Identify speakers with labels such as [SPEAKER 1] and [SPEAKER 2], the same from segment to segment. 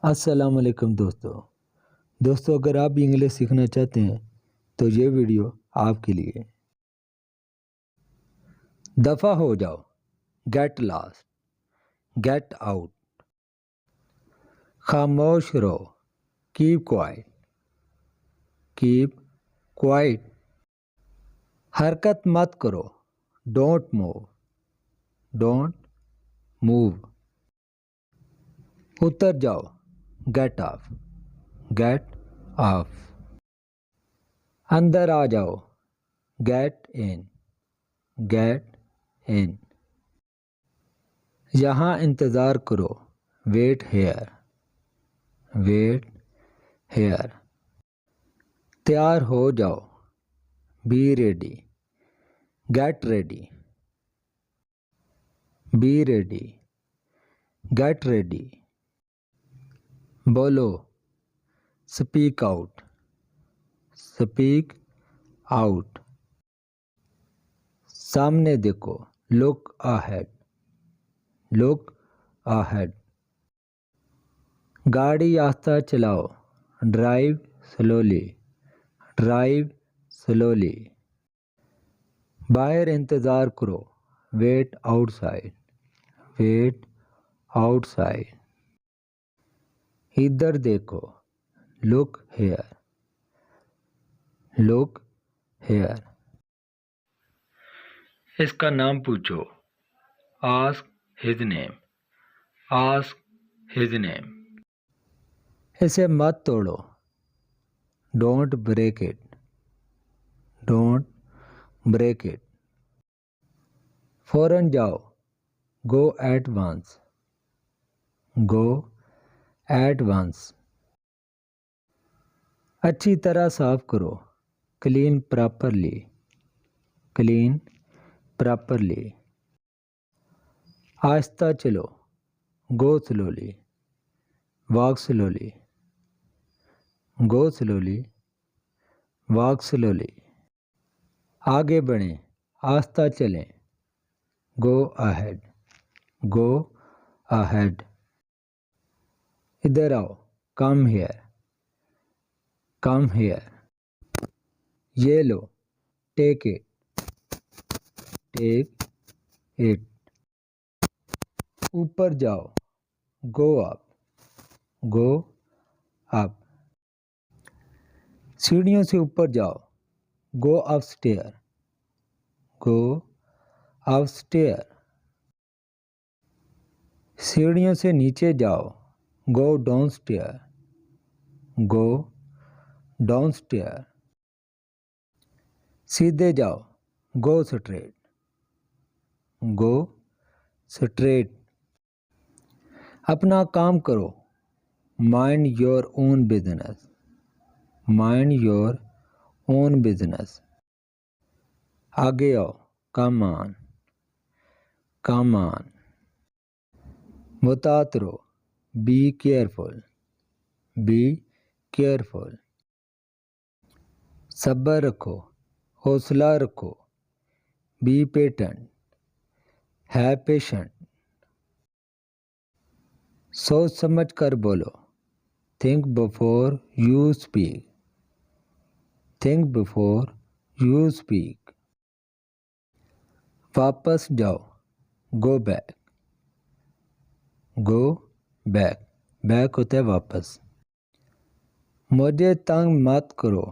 [SPEAKER 1] अस्सलाम वालेकुम दोस्तों अगर आप भी इंग्लिश सीखना चाहते हैं तो ये वीडियो आपके लिए। दफ़ा हो जाओ, गेट लॉस्ट, गेट आउट। खामोश रहो, कीप क्वाइट, कीप क्वाइट। हरकत मत करो, डोंट मूव, डोंट मूव। उतर जाओ, गेट ऑफ, गेट ऑफ। अंदर आ जाओ, गेट इन, गेट इन। यहाँ इंतज़ार करो, वेट हेयर, वेट हेयर। तैयार हो जाओ, be ready, get ready, be ready, get ready. बोलो, स्पीक आउट, स्पीक आउट। सामने देखो, लुक अहेड, लुक अहेड। गाड़ी आस्ता चलाओ, ड्राइव स्लोली, ड्राइव स्लोली। बाहर इंतज़ार करो, वेट आउटसाइड, वेट आउटसाइड। इधर देखो, लुक हेयर, लुक हेयर। इसका नाम पूछो, ask his name, ask his name. इसे मत तोड़ो, don't break it, don't break it. फौरन जाओ, go at once, go at once. अच्छी तरह साफ करो, क्लीन प्रॉपरली, क्लीन प्रॉपरली। आहिस्ता चलो, गो स्लोली, वॉक स्लोली, गो स्लोली, वॉक स्लोली। आगे बढ़ें, आहिस्ता चलें, गो अहेड, गो अहेड। इधर आओ, कम हियर, कम हियर। ये लो, टेक इट, टेक इट। ऊपर जाओ, गो अप, गो अप। सीढ़ियों से ऊपर जाओ, गो अपस्टेयर, गो अपस्टेयर। सीढ़ियों से नीचे जाओ, गो डाउनस्टेयर, गो डाउनस्टेयर। सीधे जाओ, गो स्ट्रेट, गो स्ट्रेट। अपना काम करो, mind your own business, mind your own business. आगे आओ, कम ऑन, कम ऑन। मुतात रहो, बी केयरफुल, बी केयरफुल। सब्र रखो, हौसला रखो, बी पेटेंट, है पेशेंट। सोच समझ कर बोलो, think before you speak, think before you speak. वापस जाओ, go back, go back. Back होता है वापस। मुझे तंग मत करो,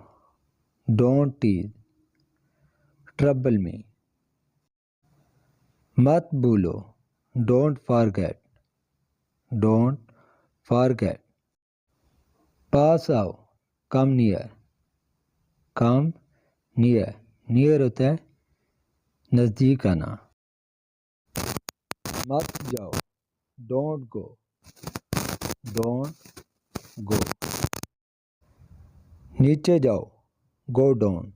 [SPEAKER 1] डोंट टीज, ट्रबल मी। मत भूलो, डोंट फॉरगेट, डोंट फॉरगेट। पास आओ, come near, come near. Near होता है नज़दीक आना। मत जाओ, डोंट गो, डोंट गो। नीचे जाओ, go down,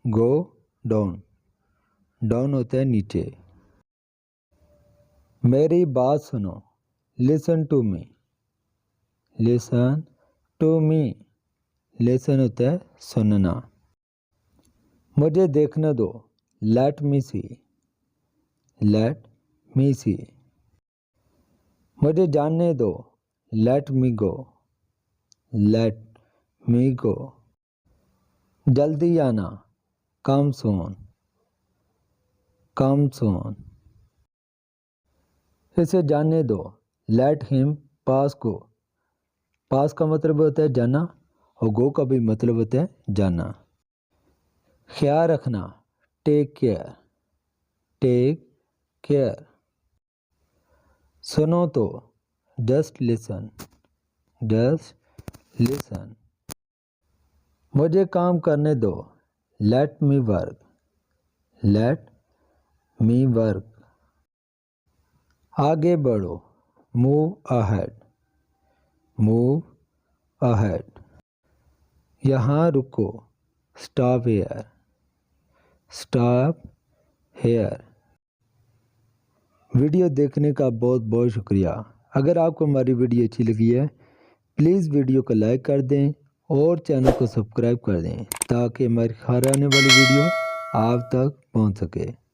[SPEAKER 1] go down. Down होता है नीचे। मेरी बात सुनो, listen to me, listen to me. Listen होता है सुनना। मुझे देखने दो, लेट मी सी, लेट मी सी। मुझे जानने दो, लेट मी गो, लेट मी गो। जल्दी आना, कम सून, कम सून। इसे जाने दो, लेट हिम पास गो। पास का मतलब होता है जाना और गो का भी मतलब होता है जाना। ख्याल रखना, टेक केयर, टेक केयर। सुनो तो, जस्ट लिसन, जस्ट लिसन। मुझे काम करने दो, let me work, let me work. आगे बढ़ो, मूव अहेड, मूव अहेड। यहाँ रुको, stop hair, stop hair. Video देखने का बहुत बहुत शुक्रिया। अगर आपको हमारी वीडियो अच्छी लगी है प्लीज़ वीडियो को लाइक कर दें और चैनल को सब्सक्राइब कर दें ताकि हमारी हर आने वाली वीडियो आप तक पहुंच सके।